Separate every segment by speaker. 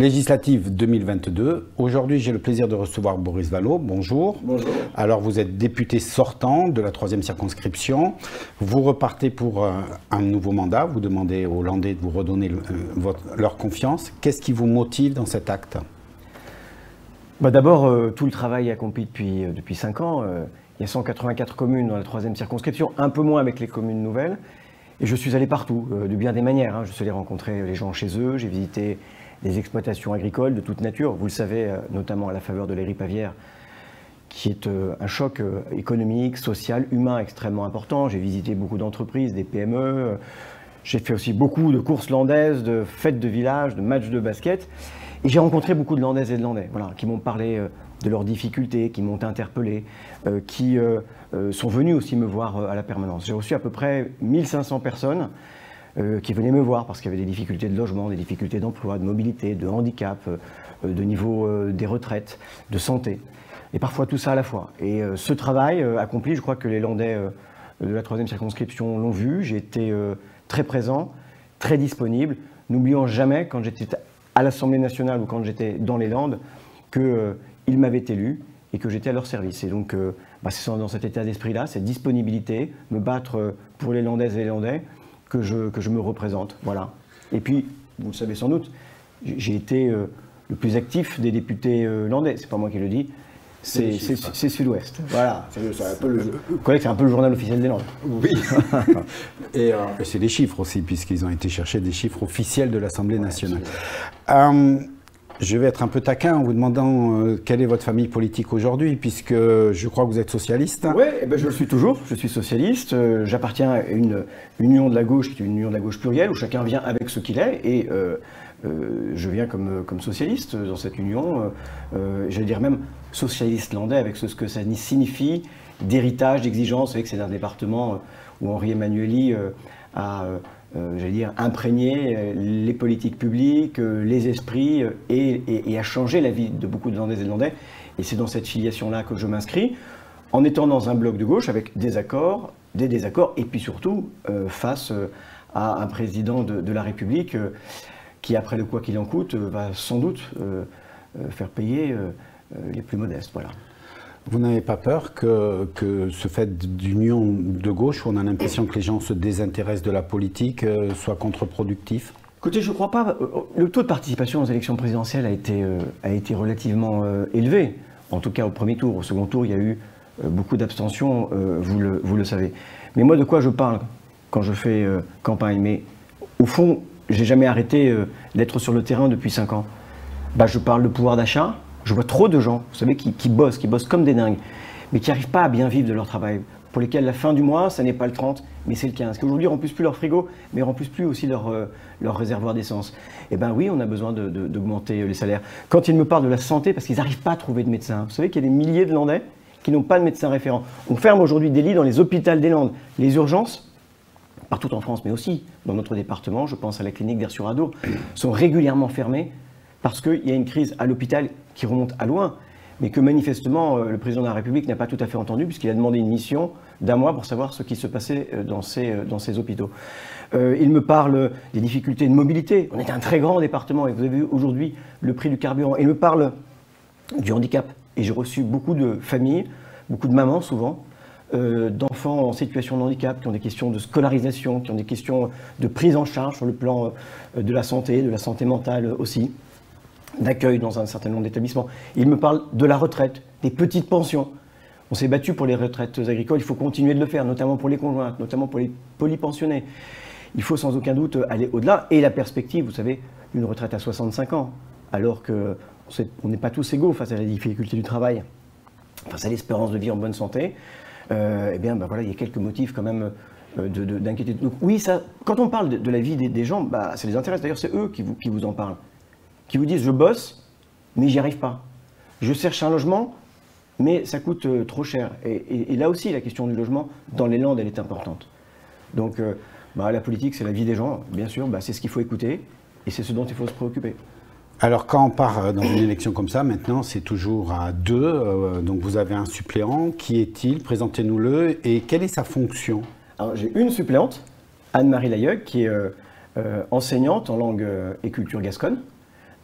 Speaker 1: Législative 2022. Aujourd'hui, j'ai le plaisir de recevoir Boris Vallaud. Bonjour.
Speaker 2: Bonjour.
Speaker 1: Alors, vous êtes député sortant de la 3e circonscription. Vous repartez pour un nouveau mandat. Vous demandez aux Landais de vous redonner leur confiance. Qu'est-ce qui vous motive dans cet acte?
Speaker 2: D'abord, tout le travail accompli depuis 5 ans. Il y a 184 communes dans la 3e circonscription, un peu moins avec les communes nouvelles. Et je suis allé partout, de bien des manières. Je suis allé rencontrer les gens chez eux. J'ai visité des exploitations agricoles de toute nature. Vous le savez, notamment à la faveur de l'éripe aviaire, qui est un choc économique, social, humain extrêmement important. J'ai visité beaucoup d'entreprises, des PME. J'ai fait aussi beaucoup de courses landaises, de fêtes de village, de matchs de basket. Et j'ai rencontré beaucoup de Landaises et de Landais, qui m'ont parlé de leurs difficultés, qui m'ont interpellé, qui sont venus aussi me voir à la permanence. J'ai reçu à peu près 1500 personnes qui venaient me voir parce qu'il y avait des difficultés de logement, des difficultés d'emploi, de mobilité, de handicap, de niveau des retraites, de santé. Et parfois tout ça à la fois. Et ce travail accompli, je crois que les Landais de la 3e circonscription l'ont vu. J'ai été très présent, très disponible. N'oublions jamais, quand j'étais à l'Assemblée nationale ou quand j'étais dans les Landes, qu'ils m'avaient élu et que j'étais à leur service. Et donc, c'est dans cet état d'esprit-là, cette disponibilité, me battre pour les Landaises et les Landais, que je me représente. Voilà. Et puis, vous le savez sans doute, j'ai été le plus actif des députés landais. C'est pas moi qui le dis, c'est Sud-Ouest. Voilà. C'est un peu le journal officiel des Landes.
Speaker 1: Oui. Et c'est des chiffres aussi, puisqu'ils ont été chercher des chiffres officiels de l'Assemblée nationale. Je vais être un peu taquin en vous demandant quelle est votre famille politique aujourd'hui, puisque je crois que vous êtes socialiste.
Speaker 2: Oui, je le suis toujours. Je suis socialiste. J'appartiens à une union de la gauche, qui est une union de la gauche plurielle, où chacun vient avec ce qu'il est. Et je viens comme socialiste dans cette union. J'allais dire même socialiste landais, avec ce que ça signifie d'héritage, d'exigence. Vous savez que c'est un département où Henri Emmanuelli a... j'allais dire, imprégner les politiques publiques, les esprits, et à changer la vie de beaucoup de Landaises et de Landais. Et c'est dans cette filiation-là que je m'inscris, en étant dans un bloc de gauche avec des accords, des désaccords, et puis surtout face à un président de la République qui, après le quoi qu'il en coûte, va sans doute faire payer les plus modestes. Voilà.
Speaker 1: Vous n'avez pas peur que ce fait d'union de gauche, où on a l'impression que les gens se désintéressent de la politique, soit contre-productif?
Speaker 2: Écoutez, je ne crois pas. Le taux de participation aux élections présidentielles a été relativement élevé. En tout cas, au premier tour. Au second tour, il y a eu beaucoup d'abstention, vous le savez. Mais moi, de quoi je parle quand je fais campagne? Mais au fond, j'ai jamais arrêté d'être sur le terrain depuis 5 ans. Je parle de pouvoir d'achat. Je vois trop de gens, vous savez, qui bossent comme des dingues, mais qui n'arrivent pas à bien vivre de leur travail, pour lesquels la fin du mois, ça n'est pas le 30, mais c'est le 15. Qu'aujourd'hui, ils ne remplissent plus leur frigo, mais ils ne remplissent plus aussi leur réservoir d'essence. Eh bien oui, on a besoin d'augmenter les salaires. Quand ils me parlent de la santé, parce qu'ils n'arrivent pas à trouver de médecins, vous savez qu'il y a des milliers de Landais qui n'ont pas de médecin référent. On ferme aujourd'hui des lits dans les hôpitaux des Landes. Les urgences, partout en France, mais aussi dans notre département, je pense à la clinique d'Aire-sur-Adour, sont régulièrement fermées parce qu'il y a une crise à l'hôpital qui remonte à loin, mais que manifestement le président de la République n'a pas tout à fait entendu, puisqu'il a demandé une mission d'1 mois pour savoir ce qui se passait dans ces hôpitaux. Il me parle des difficultés de mobilité. On est un très grand département, et vous avez vu aujourd'hui le prix du carburant. Il me parle du handicap. Et j'ai reçu beaucoup de familles, beaucoup de mamans souvent, d'enfants en situation de handicap, qui ont des questions de scolarisation, qui ont des questions de prise en charge sur le plan de la santé mentale aussi, d'accueil dans un certain nombre d'établissements. Il me parle de la retraite, des petites pensions. On s'est battu pour les retraites agricoles, il faut continuer de le faire, notamment pour les conjointes, notamment pour les polypensionnés. Il faut sans aucun doute aller au-delà. Et la perspective, vous savez, une retraite à 65 ans, alors qu'on n'est pas tous égaux face à la difficulté du travail, face à l'espérance de vie en bonne santé. Eh bien, voilà, il y a quelques motifs quand même d'inquiétude. Donc oui, quand on parle de la vie des gens, ça les intéresse. D'ailleurs, c'est eux qui vous en parlent. Qui vous disent, je bosse, mais j'y arrive pas. Je cherche un logement, mais ça coûte trop cher. Et là aussi, la question du logement, dans les Landes, elle est importante. Donc, la politique, c'est la vie des gens, bien sûr, c'est ce qu'il faut écouter, et c'est ce dont il faut se préoccuper.
Speaker 1: Alors, quand on part dans une élection comme ça, maintenant, c'est toujours à 2, donc vous avez un suppléant. Qui est-il? Présentez-nous-le, et quelle est sa fonction?
Speaker 2: Alors, j'ai une suppléante, Anne-Marie Layeuc, qui est enseignante en langue et culture gasconne,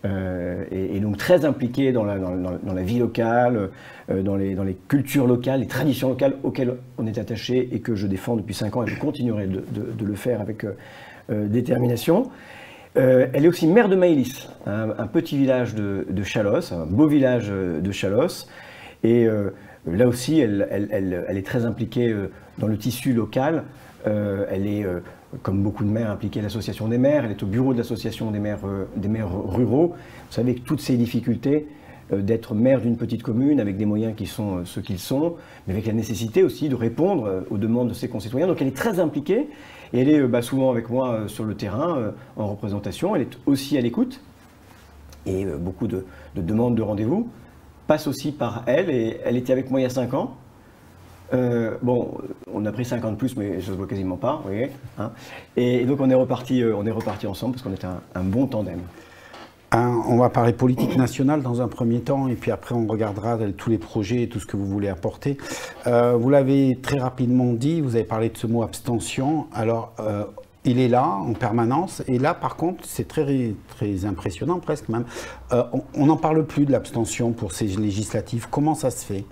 Speaker 2: Et donc très impliqué dans la vie locale, dans les cultures locales, les traditions locales auxquelles on est attaché et que je défends depuis 5 ans et je continuerai de le faire avec détermination. Elle est aussi maire de Maëlys, un petit village de Chalosse, un beau village de Chalosse. Et là aussi, elle est très impliquée dans le tissu local. Elle est, comme beaucoup de maires, impliquée à l'association des maires. Elle est au bureau de l'association des maires ruraux. Vous savez que toutes ces difficultés d'être maire d'une petite commune avec des moyens qui sont ceux qu'ils sont, mais avec la nécessité aussi de répondre aux demandes de ses concitoyens. Donc elle est très impliquée et elle est souvent avec moi sur le terrain en représentation. Elle est aussi à l'écoute et beaucoup de demandes de rendez-vous passent aussi par elle et elle était avec moi il y a 5 ans. Bon, on a pris 5 ans de plus, mais ça se voit quasiment pas, vous voyez, hein. Et donc on est reparti ensemble parce qu'on est un bon tandem.
Speaker 1: On va parler politique nationale dans un premier temps et puis après on regardera tous les projets et tout ce que vous voulez apporter. Vous l'avez très rapidement dit, vous avez parlé de ce mot abstention. Alors il est là en permanence et là par contre c'est très, très impressionnant presque même. On n'en parle plus de l'abstention pour ces législatives. Comment ça se fait?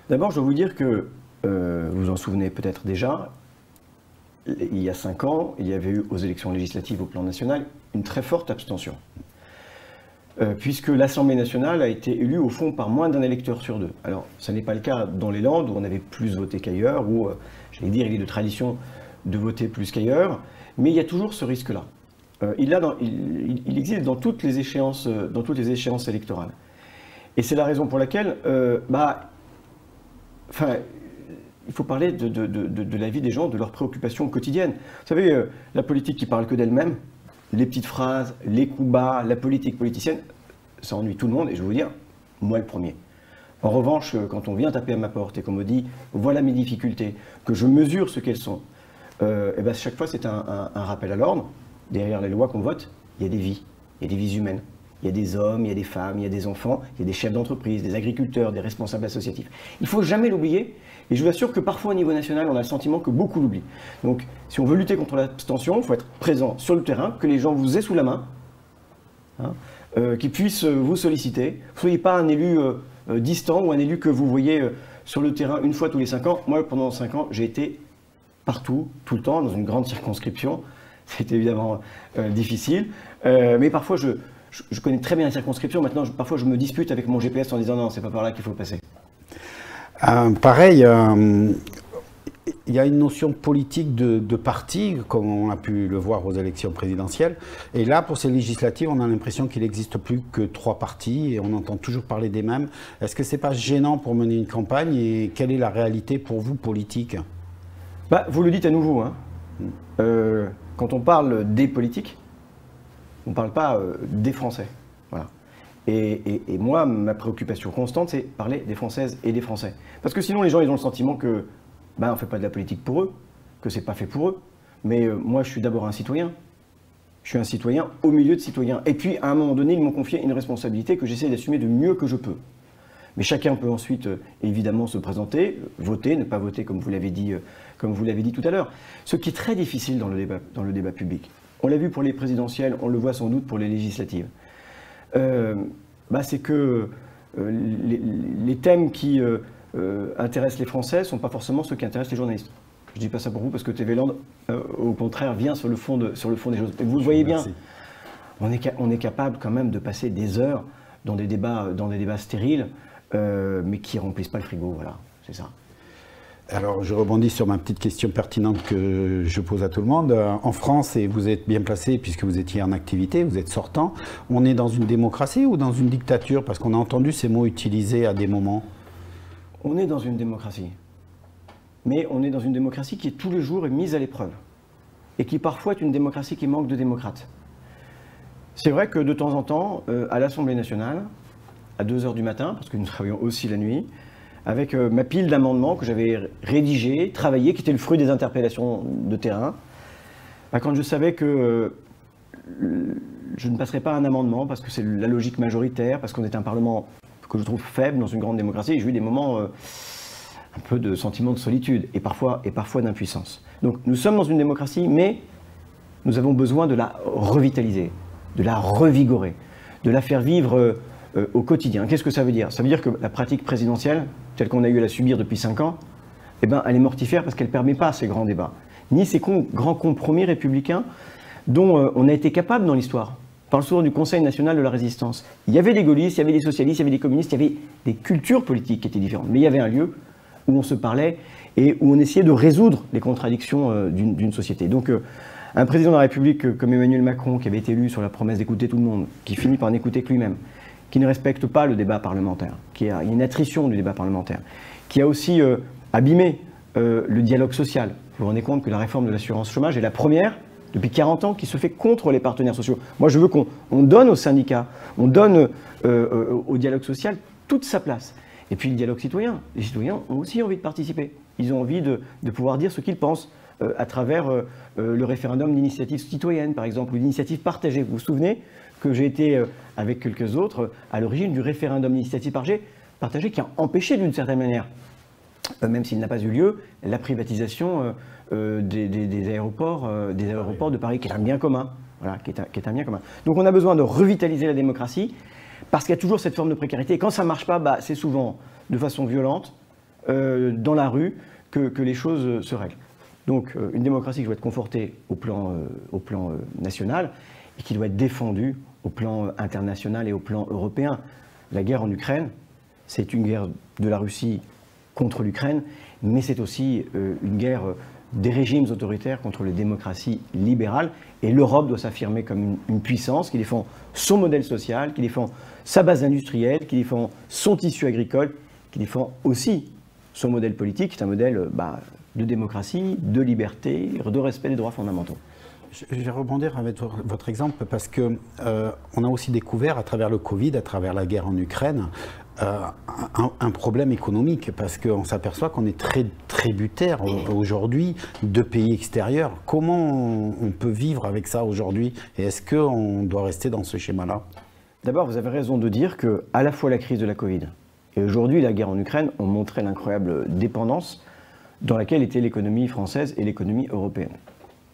Speaker 2: D'abord je dois vous dire que, vous vous en souvenez peut-être déjà, il y a 5 ans, il y avait eu aux élections législatives au plan national une très forte abstention. Puisque l'Assemblée nationale a été élue au fond par moins d'un électeur sur 2. Alors, ce n'est pas le cas dans les Landes où on avait plus voté qu'ailleurs, où, j'allais dire, il est de tradition de voter plus qu'ailleurs, mais il y a toujours ce risque-là. Il existe dans toutes les échéances électorales. Et c'est la raison pour laquelle, il faut parler de la vie des gens, de leurs préoccupations quotidiennes. Vous savez, la politique qui parle que d'elle-même, les petites phrases, les coups bas, la politique politicienne, ça ennuie tout le monde et je vais vous dire, moi le premier. En revanche, quand on vient taper à ma porte et qu'on me dit voilà mes difficultés, que je mesure ce qu'elles sont, chaque fois c'est un rappel à l'ordre. Derrière les lois qu'on vote, il y a des vies humaines. Il y a des hommes, il y a des femmes, il y a des enfants, il y a des chefs d'entreprise, des agriculteurs, des responsables associatifs. Il ne faut jamais l'oublier. Et je vous assure que parfois au niveau national, on a le sentiment que beaucoup l'oublient. Donc, si on veut lutter contre l'abstention, il faut être présent sur le terrain, que les gens vous aient sous la main, hein, qu'ils puissent vous solliciter. Vous ne soyez pas un élu distant ou un élu que vous voyez sur le terrain une fois tous les 5 ans. Moi, pendant 5 ans, j'ai été partout, tout le temps, dans une grande circonscription. C'était évidemment difficile. Mais parfois, je connais très bien la circonscription. Maintenant, parfois, je me dispute avec mon GPS en disant non, c'est pas par là qu'il faut passer.
Speaker 1: Pareil, il y a une notion politique de parti, comme on a pu le voir aux élections présidentielles. Et là, pour ces législatives, on a l'impression qu'il n'existe plus que 3 partis et on entend toujours parler des mêmes. Est-ce que ce n'est pas gênant pour mener une campagne et quelle est la réalité pour vous politique?
Speaker 2: Vous le dites à nouveau, hein. Quand on parle des politiques, on ne parle pas des Français. Voilà. Et moi, ma préoccupation constante, c'est parler des Françaises et des Français. Parce que sinon, les gens ils ont le sentiment que on ne fait pas de la politique pour eux, que ce n'est pas fait pour eux. Mais moi, je suis d'abord un citoyen. Je suis un citoyen au milieu de citoyens. Et puis, à un moment donné, ils m'ont confié une responsabilité que j'essaie d'assumer du mieux que je peux. Mais chacun peut ensuite, évidemment, se présenter, voter, ne pas voter, comme vous l'avez dit tout à l'heure. Ce qui est très difficile dans le débat public. On l'a vu pour les présidentielles, on le voit sans doute pour les législatives. C'est que les thèmes qui intéressent les Français ne sont pas forcément ceux qui intéressent les journalistes. Je ne dis pas ça pour vous parce que TV Land, au contraire, vient sur le fond des choses. Et vous le voyez bien, on est capable quand même de passer des heures dans des débats stériles, mais qui ne remplissent pas le frigo, voilà, c'est ça.
Speaker 1: Alors, je rebondis sur ma petite question pertinente que je pose à tout le monde. En France, et vous êtes bien placé puisque vous étiez en activité, vous êtes sortant, on est dans une démocratie ou dans une dictature? Parce qu'on a entendu ces mots utilisés à des moments.
Speaker 2: On est dans une démocratie. Mais on est dans une démocratie qui, tous les jours, est mise à l'épreuve. Et qui, parfois, est une démocratie qui manque de démocrates. C'est vrai que, de temps en temps, à l'Assemblée nationale, à 2 h du matin, parce que nous travaillons aussi la nuit, avec ma pile d'amendements que j'avais rédigés, travaillés, qui étaient le fruit des interpellations de terrain. Quand je savais que je ne passerais pas un amendement, parce que c'est la logique majoritaire, parce qu'on est un Parlement que je trouve faible dans une grande démocratie, j'ai eu des moments un peu de sentiment de solitude et parfois d'impuissance. Donc nous sommes dans une démocratie, mais nous avons besoin de la revitaliser, de la revigorer, de la faire vivre au quotidien. Qu'est-ce que ça veut dire? Ça veut dire que la pratique présidentielle, telle qu'on a eu à la subir depuis 5 ans, eh ben, elle est mortifère parce qu'elle ne permet pas ces grands débats, ni ces grands compromis républicains dont on a été capable dans l'histoire. On parle souvent du Conseil national de la résistance. Il y avait des gaullistes, il y avait des socialistes, il y avait des communistes, il y avait des cultures politiques qui étaient différentes. Mais il y avait un lieu où on se parlait et où on essayait de résoudre les contradictions d'une société. Donc un président de la République comme Emmanuel Macron, qui avait été élu sur la promesse d'écouter tout le monde, qui finit par n'écouter que lui-même, qui ne respecte pas le débat parlementaire, il y a une attrition du débat parlementaire, qui a aussi abîmé le dialogue social. Vous vous rendez compte que la réforme de l'assurance chômage est la première depuis 40 ans qui se fait contre les partenaires sociaux. Moi, je veux qu'on donne aux syndicats, on donne au dialogue social toute sa place. Et puis le dialogue citoyen. Les citoyens ont aussi envie de participer. Ils ont envie de pouvoir dire ce qu'ils pensent à travers le référendum d'initiative citoyenne, par exemple, ou d'initiative partagée. Vous vous souvenez que j'ai été, avec quelques autres, à l'origine du référendum d'initiative partagée qui a empêché, d'une certaine manière, même s'il n'a pas eu lieu, la privatisation des aéroports de Paris, qui est un bien commun. Voilà, qui est un bien commun. Donc on a besoin de revitaliser la démocratie, parce qu'il y a toujours cette forme de précarité. Et quand ça ne marche pas, bah, c'est souvent de façon violente, dans la rue, que les choses se règlent. Donc une démocratie qui doit être confortée au plan national et qui doit être défendue au plan international et au plan européen. La guerre en Ukraine, c'est une guerre de la Russie contre l'Ukraine, mais c'est aussi une guerre des régimes autoritaires contre les démocraties libérales. Et l'Europe doit s'affirmer comme une puissance qui défend son modèle social, qui défend sa base industrielle, qui défend son tissu agricole, qui défend aussi son modèle politique, qui est un modèle de démocratie, de liberté, de respect des droits fondamentaux.
Speaker 1: Je vais rebondir avec votre exemple parce qu'on a aussi découvert à travers le Covid, à travers la guerre en Ukraine, un problème économique parce qu'on s'aperçoit qu'on est très tributaire aujourd'hui de pays extérieurs. Comment on peut vivre avec ça aujourd'hui et est-ce qu'on doit rester dans ce schéma-là?
Speaker 2: D'abord, vous avez raison de dire que à la fois la crise de la Covid et aujourd'hui la guerre en Ukraine ont montré l'incroyable dépendance dans laquelle était l'économie française et l'économie européenne.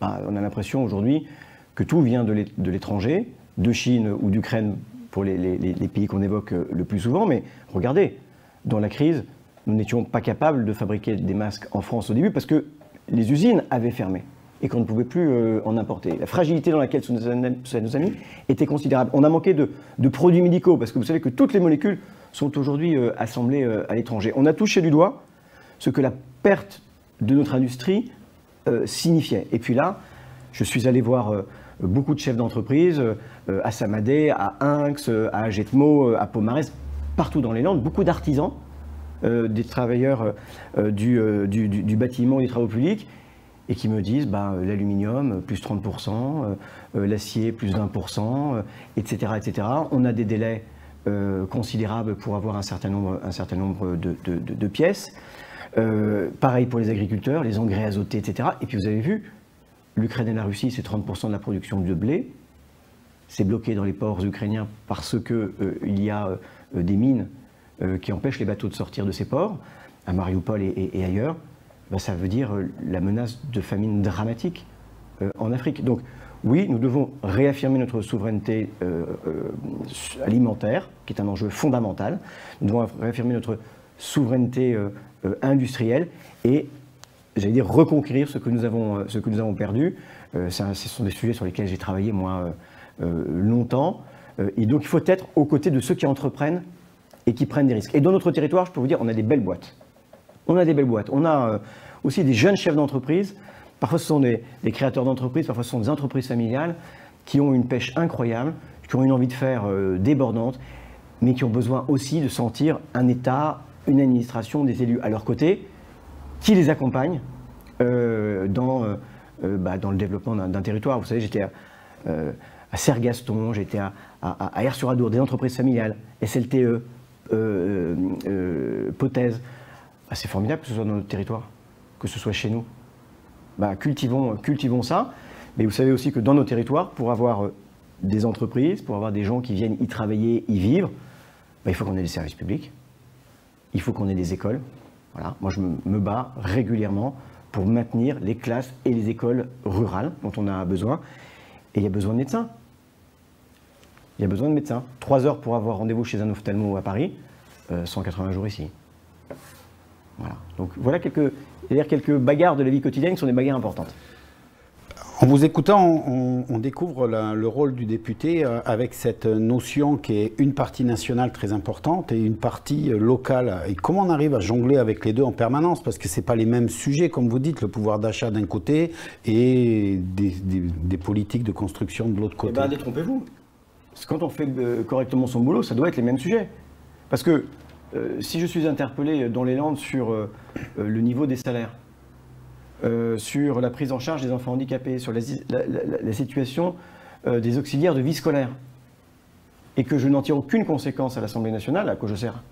Speaker 2: On a l'impression aujourd'hui que tout vient de l'étranger, de Chine ou d'Ukraine pour les pays qu'on évoque le plus souvent, mais regardez, dans la crise, nous n'étions pas capables de fabriquer des masques en France au début parce que les usines avaient fermé et qu'on ne pouvait plus en importer. La fragilité dans laquelle ça nous a mis était considérable. On a manqué de produits médicaux parce que vous savez que toutes les molécules sont aujourd'hui assemblées à l'étranger. On a touché du doigt ce que la perte de notre industrie signifiait. Et puis là, je suis allé voir beaucoup de chefs d'entreprise, à Samadé, à Inx, à Agetmo, à Pomarez, partout dans les Landes, beaucoup d'artisans, des travailleurs du bâtiment et des travaux publics, et qui me disent l'aluminium, plus 30%, l'acier, plus 20%, etc., etc. On a des délais considérables pour avoir un certain nombre de pièces. Pareil pour les agriculteurs, les engrais azotés, etc. Et puis vous avez vu, l'Ukraine et la Russie, c'est 30% de la production de blé. C'est bloqué dans les ports ukrainiens parce qu'il y a des mines qui empêchent les bateaux de sortir de ces ports, à Mariupol et ailleurs. Ça veut dire la menace de famine dramatique en Afrique. Donc oui, nous devons réaffirmer notre souveraineté alimentaire, qui est un enjeu fondamental. Nous devons réaffirmer notre souveraineté industrielle et, j'allais dire, reconquérir ce que nous avons perdu. Ce sont des sujets sur lesquels j'ai travaillé, moi, longtemps. Et donc, il faut être aux côtés de ceux qui entreprennent et qui prennent des risques. Et dans notre territoire, je peux vous dire, on a des belles boîtes. On a des belles boîtes. On a aussi des jeunes chefs d'entreprise. Parfois, ce sont des créateurs d'entreprises, parfois, ce sont des entreprises familiales qui ont une pêche incroyable, qui ont une envie de faire débordante, mais qui ont besoin aussi de sentir un État, une administration, des élus à leur côté, qui les accompagnent dans le développement d'un territoire. Vous savez, j'étais à Serre-Gaston, j'étais à Aire-sur-Adour, des entreprises familiales, SLTE, Pothèse. C'est formidable que ce soit dans notre territoire, que ce soit chez nous. Cultivons ça, mais vous savez aussi que dans nos territoires, pour avoir des entreprises, pour avoir des gens qui viennent y travailler, y vivre, il faut qu'on ait des services publics, il faut qu'on ait des écoles. Voilà. Moi, je me bats régulièrement pour maintenir les classes et les écoles rurales dont on a besoin. Et il y a besoin de médecins. Il y a besoin de médecins. 3 heures pour avoir rendez-vous chez un ophtalmo à Paris, 180 jours ici. Voilà. Donc voilà quelques bagarres de la vie quotidienne qui sont des bagarres importantes.
Speaker 1: En vous écoutant, on découvre le rôle du député avec cette notion qui est une partie nationale très importante et une partie locale. Et comment on arrive à jongler avec les deux en permanence? Parce que ce n'est pas les mêmes sujets, comme vous dites, le pouvoir d'achat d'un côté et des politiques de construction de l'autre côté.
Speaker 2: Eh bien, détrompez-vous. Quand on fait correctement son boulot, ça doit être les mêmes sujets. Parce que si je suis interpellé dans les Landes sur le niveau des salaires, sur la prise en charge des enfants handicapés, sur la situation des auxiliaires de vie scolaire, et que je n'en tire aucune conséquence à l'Assemblée nationale, à quoi je sers?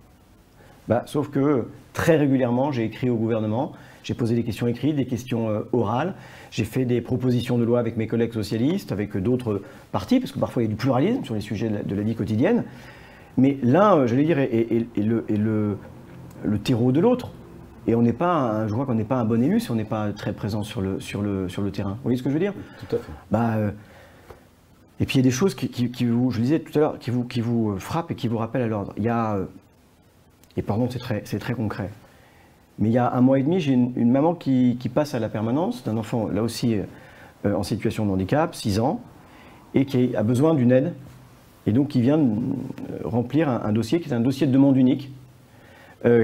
Speaker 2: Sauf que très régulièrement, j'ai écrit au gouvernement, j'ai posé des questions écrites, des questions orales, j'ai fait des propositions de loi avec mes collègues socialistes, avec d'autres partis, parce que parfois il y a du pluralisme sur les sujets de la vie quotidienne, mais l'un, j'allais dire, est le terreau de l'autre. Et on n'est pas, je crois qu'on n'est pas un bon élu si on n'est pas très présent sur le terrain. Vous voyez ce que je veux dire?
Speaker 1: Tout à fait.
Speaker 2: Et puis il y a des choses qui vous, je le disais tout à l'heure, qui vous frappent et qui vous rappellent à l'ordre. Il y a, et pardon, c'est très concret, mais il y a 1 mois et demi, j'ai une maman qui passe à la permanence d'un enfant, là aussi en situation de handicap, 6 ans, et qui a besoin d'une aide, et donc qui vient remplir un dossier qui est un dossier de demande unique,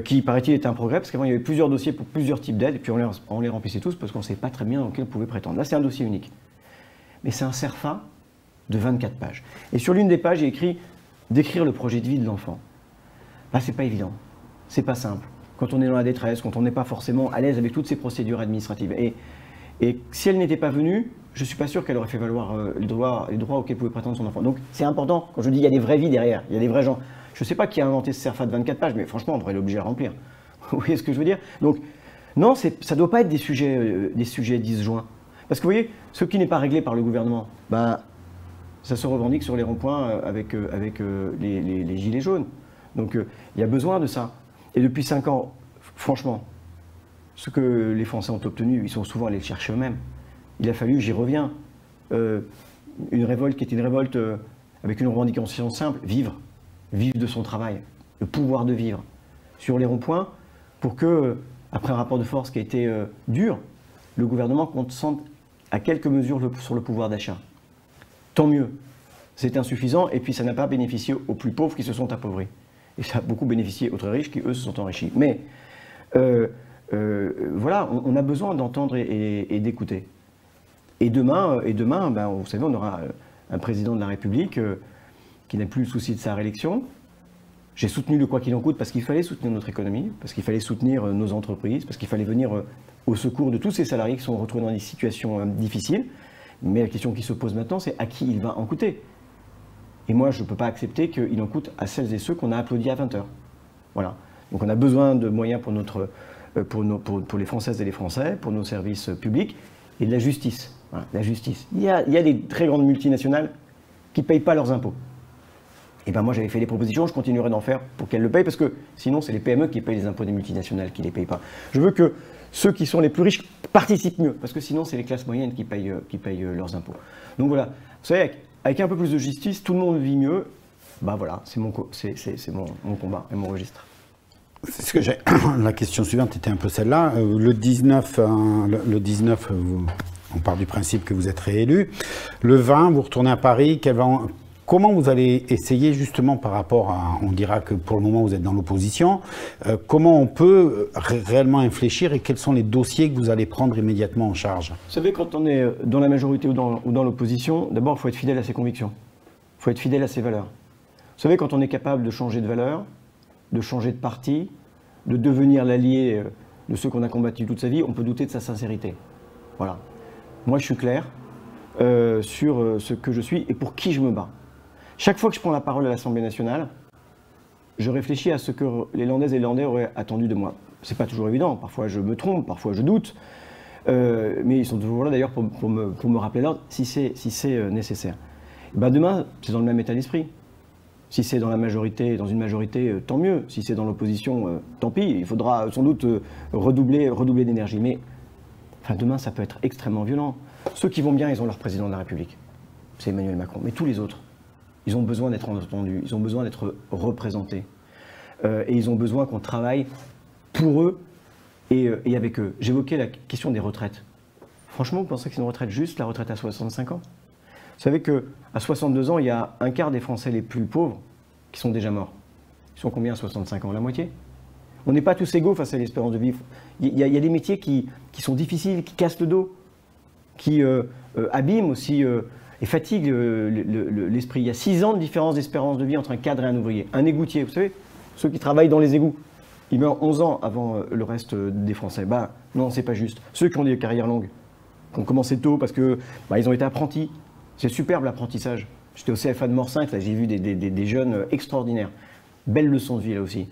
Speaker 2: qui, paraît-il, est un progrès, parce qu'avant, il y avait plusieurs dossiers pour plusieurs types d'aides, et puis on les remplissait tous parce qu'on ne savait pas très bien dans lequel on pouvait prétendre. Là, c'est un dossier unique. Mais c'est un CERFA de 24 pages. Et sur l'une des pages, il y a écrit « Décrire le projet de vie de l'enfant ». C'est pas évident, c'est pas simple. Quand on est dans la détresse, quand on n'est pas forcément à l'aise avec toutes ces procédures administratives. Et si elle n'était pas venue, je ne suis pas sûr qu'elle aurait fait valoir les droits auxquels pouvait prétendre son enfant. Donc c'est important, quand je dis il y a des vraies vies derrière, il y a des vrais gens. Je ne sais pas qui a inventé ce CERFA de 24 pages, mais franchement, on devrait l'obliger à remplir. Vous voyez ce que je veux dire? Donc, non, ça ne doit pas être des sujets disjoints. Parce que vous voyez, ce qui n'est pas réglé par le gouvernement, ça se revendique sur les ronds-points avec les gilets jaunes. Donc, il y a besoin de ça. Et depuis 5 ans, franchement, ce que les Français ont obtenu, ils sont souvent allés le chercher eux-mêmes. Il a fallu, j'y reviens, une révolte qui était une révolte avec une revendication simple, vivre de son travail, le pouvoir de vivre sur les ronds-points, pour que, après un rapport de force qui a été dur, le gouvernement consente à quelques mesures sur le pouvoir d'achat. Tant mieux, c'est insuffisant, et puis ça n'a pas bénéficié aux plus pauvres qui se sont appauvris. Et ça a beaucoup bénéficié aux très riches qui, eux, se sont enrichis. Mais voilà, on a besoin d'entendre et d'écouter. Et demain, vous savez, on aura un président de la République qui n'a plus le souci de sa réélection. J'ai soutenu le quoi qu'il en coûte parce qu'il fallait soutenir notre économie, parce qu'il fallait soutenir nos entreprises, parce qu'il fallait venir au secours de tous ces salariés qui sont retrouvés dans des situations difficiles. Mais la question qui se pose maintenant, c'est à qui il va en coûter? Et moi, je ne peux pas accepter qu'il en coûte à celles et ceux qu'on a applaudis à 20h. Voilà. Donc on a besoin de moyens pour les Françaises et les Français, pour nos services publics, et de la justice. Voilà, la justice. Il y a des très grandes multinationales qui ne payent pas leurs impôts. Et ben moi j'avais fait des propositions, je continuerai d'en faire pour qu'elles le payent, parce que sinon c'est les PME qui payent les impôts des multinationales qui ne les payent pas. Je veux que ceux qui sont les plus riches participent mieux, parce que sinon c'est les classes moyennes qui payent leurs impôts. Donc voilà, vous savez, avec un peu plus de justice, tout le monde vit mieux. Voilà, c'est mon combat et mon registre.
Speaker 1: C'est ce que j'ai. La question suivante était un peu celle-là. Le 19, on part du principe que vous êtes réélu. Le 20, vous retournez à Paris. Comment vous allez essayer justement par rapport à, on dira que pour le moment vous êtes dans l'opposition, comment on peut réellement infléchir et quels sont les dossiers que vous allez prendre immédiatement en charge?
Speaker 2: Vous savez, quand on est dans la majorité ou dans l'opposition, d'abord il faut être fidèle à ses convictions, il faut être fidèle à ses valeurs. Vous savez, quand on est capable de changer de valeur, de changer de parti, de devenir l'allié de ceux qu'on a combattus toute sa vie, on peut douter de sa sincérité. Voilà. Moi je suis clair sur ce que je suis et pour qui je me bats. Chaque fois que je prends la parole à l'Assemblée nationale, je réfléchis à ce que les Landaises et les Landais auraient attendu de moi. C'est pas toujours évident, parfois je me trompe, parfois je doute, mais ils sont toujours là d'ailleurs pour me rappeler l'ordre si c'est nécessaire. Et demain, c'est dans le même état d'esprit. Si c'est dans une majorité, tant mieux. Si c'est dans l'opposition, tant pis. Il faudra sans doute redoubler d'énergie. Mais demain, ça peut être extrêmement violent. Ceux qui vont bien, ils ont leur président de la République. C'est Emmanuel Macron. Mais tous les autres, ils ont besoin d'être entendus, ils ont besoin d'être représentés. Et ils ont besoin qu'on travaille pour eux et avec eux. J'évoquais la question des retraites. Franchement, vous pensez que c'est une retraite juste, la retraite à 65 ans? Vous savez qu'à 62 ans, il y a un quart des Français les plus pauvres qui sont déjà morts. Ils sont combien à 65 ans? La moitié? On n'est pas tous égaux face à l'espérance de vie. Il y a des métiers qui sont difficiles, qui cassent le dos, qui abîment aussi et fatiguent l'esprit. Il y a 6 ans de différence d'espérance de vie entre un cadre et un ouvrier. Un égoutier, vous savez, ceux qui travaillent dans les égouts, ils meurent 11 ans avant le reste des Français. Bah non, c'est pas juste. Ceux qui ont des carrières longues, qui ont commencé tôt parce que ils ont été apprentis. C'est superbe l'apprentissise. J'étais au CFA de Morsinx, là j'ai vu des jeunes extraordinaires. Belle leçon de vie là aussi.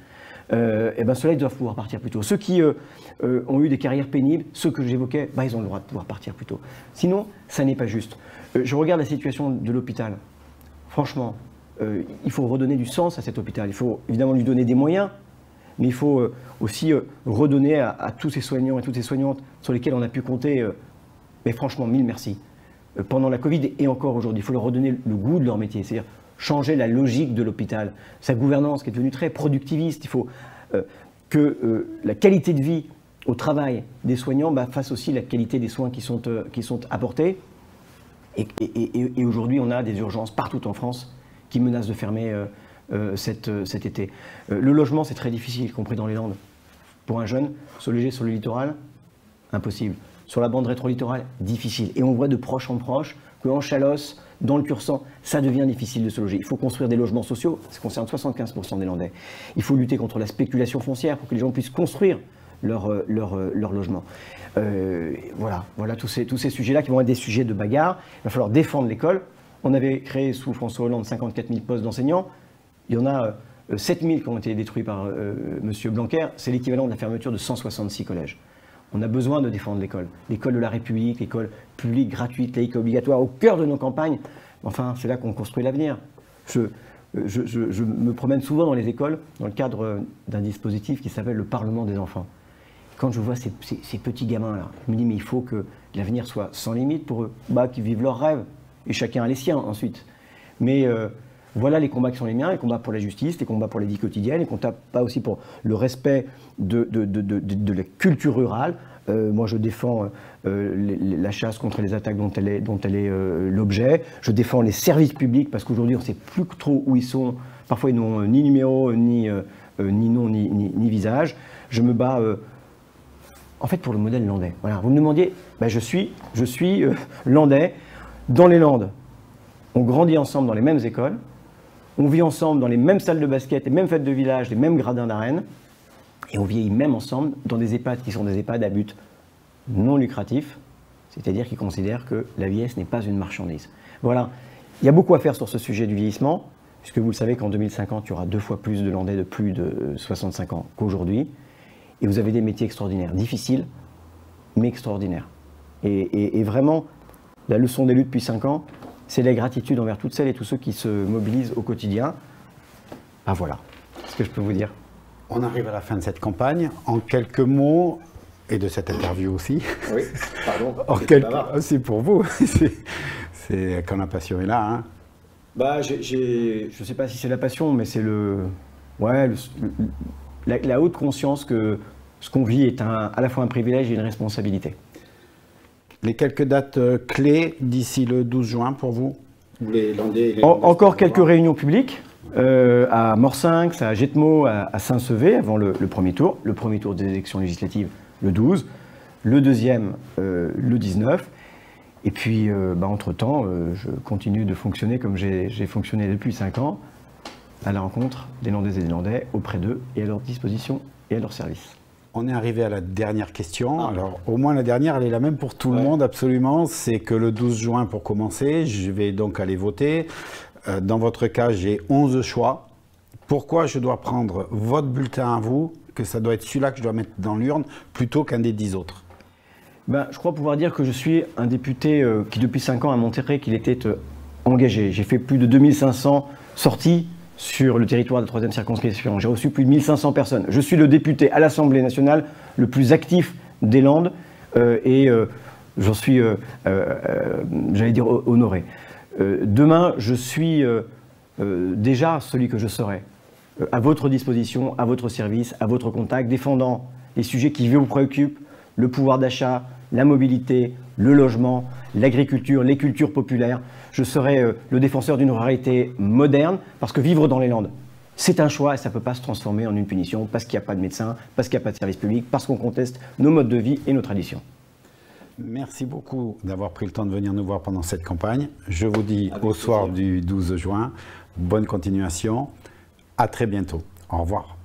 Speaker 2: Et ben ceux-là, ils doivent pouvoir partir plus tôt. Ceux qui ont eu des carrières pénibles, ceux que j'évoquais, ils ont le droit de pouvoir partir plus tôt. Sinon, ça n'est pas juste. Je regarde la situation de l'hôpital. Franchement, il faut redonner du sens à cet hôpital. Il faut évidemment lui donner des moyens, mais il faut aussi redonner à tous ces soignants et toutes ces soignantes sur lesquels on a pu compter, mais franchement, mille merci. Pendant la Covid et encore aujourd'hui, il faut leur redonner le goût de leur métier, c'est-à-dire changer la logique de l'hôpital, sa gouvernance qui est devenue très productiviste. Il faut que la qualité de vie au travail des soignants fasse aussi la qualité des soins qui sont apportés. Et aujourd'hui, on a des urgences partout en France qui menacent de fermer cet été. Le logement, c'est très difficile, y compris dans les Landes. Pour un jeune, se loger sur le littoral, impossible. Sur la bande rétro-littorale, difficile. Et on voit de proche en proche qu'en Chalosse, dans le Tursan, ça devient difficile de se loger. Il faut construire des logements sociaux, ça concerne 75% des Landais. Il faut lutter contre la spéculation foncière pour que les gens puissent construire leur logement. Voilà tous ces sujets-là qui vont être des sujets de bagarre. Il va falloir défendre l'école. On avait créé sous François Hollande 54 000 postes d'enseignants. Il y en a 7 000 qui ont été détruits par M. Blanquer. C'est l'équivalent de la fermeture de 166 collèges. On a besoin de défendre l'école. L'école de la République, l'école publique, gratuite, laïque, obligatoire, au cœur de nos campagnes. Enfin, c'est là qu'on construit l'avenir. Je me promène souvent dans les écoles dans le cadre d'un dispositif qui s'appelle le Parlement des enfants. Quand je vois ces petits gamins-là, je me dis mais il faut que l'avenir soit sans limite pour eux, qui vivent leurs rêves, et chacun a les siens ensuite. Mais voilà les combats qui sont les miens, les combats pour la justice, les combats pour la vie quotidienne, les combats aussi pour le respect de la culture rurale. Moi, je défends la chasse contre les attaques dont elle est l'objet. Je défends les services publics parce qu'aujourd'hui, on ne sait plus trop où ils sont. Parfois, ils n'ont ni numéro, ni nom, ni visage. Je me bats en fait pour le modèle landais. Voilà. Vous me demandiez, je suis landais. Dans les Landes, on grandit ensemble dans les mêmes écoles. On vit ensemble dans les mêmes salles de basket, les mêmes fêtes de village, les mêmes gradins d'arène. Et on vieillit même ensemble dans des EHPAD qui sont des EHPAD à but non lucratif, c'est-à-dire qui considèrent que la vieillesse n'est pas une marchandise. Voilà, il y a beaucoup à faire sur ce sujet du vieillissement, puisque vous le savez qu'en 2050, il y aura 2 fois plus de Landais de plus de 65 ans qu'aujourd'hui. Et vous avez des métiers extraordinaires, difficiles, mais extraordinaires. Et vraiment, la leçon des luttes depuis 5 ans, c'est la gratitude envers toutes celles et tous ceux qui se mobilisent au quotidien. Voilà ce que je peux vous dire.
Speaker 1: On arrive à la fin de cette campagne. En quelques mots, et de cette interview aussi. Oui, pardon. C'est pour vous. C'est quand la passion est là. Hein.
Speaker 2: Je ne sais pas si c'est la passion, mais c'est la haute conscience que ce qu'on vit est à la fois un privilège et une responsabilité.
Speaker 1: Les quelques dates clés d'ici le 12 juin pour vous?
Speaker 2: Encore quelques réunions publiques à Morsinx, à Jetmo, à Saint-Sevé avant le premier tour. Le premier tour des élections législatives le 12, le deuxième le 19. Et puis, entre-temps, je continue de fonctionner comme j'ai fonctionné depuis 5 ans, à la rencontre des Landaises et des Landais, auprès d'eux et à leur disposition et à leur service.
Speaker 1: On est arrivé à la dernière question. Alors, au moins la dernière, elle est la même pour tout le monde, absolument. C'est que le 12 juin, pour commencer, je vais donc aller voter. Dans votre cas, j'ai 11 choix. Pourquoi je dois prendre votre bulletin à vous, que ça doit être celui-là que je dois mettre dans l'urne, plutôt qu'un des 10 autres?
Speaker 2: Je crois pouvoir dire que je suis un député qui, depuis 5 ans, a montré qu'il était engagé. J'ai fait plus de 2500 sorties sur le territoire de la 3e circonscription. J'ai reçu plus de 1500 personnes. Je suis le député à l'Assemblée nationale le plus actif des Landes et j'en suis, j'allais dire, honoré. Demain, je suis déjà celui que je serai, à votre disposition, à votre service, à votre contact, défendant les sujets qui vous préoccupent, le pouvoir d'achat, la mobilité, le logement, l'agriculture, les cultures populaires. Je serai le défenseur d'une ruralité moderne, parce que vivre dans les Landes, c'est un choix et ça ne peut pas se transformer en une punition parce qu'il n'y a pas de médecins, parce qu'il n'y a pas de service public, parce qu'on conteste nos modes de vie et nos traditions.
Speaker 1: Merci beaucoup d'avoir pris le temps de venir nous voir pendant cette campagne. Je vous dis au soir du 12 juin, bonne continuation. À très bientôt. Au revoir.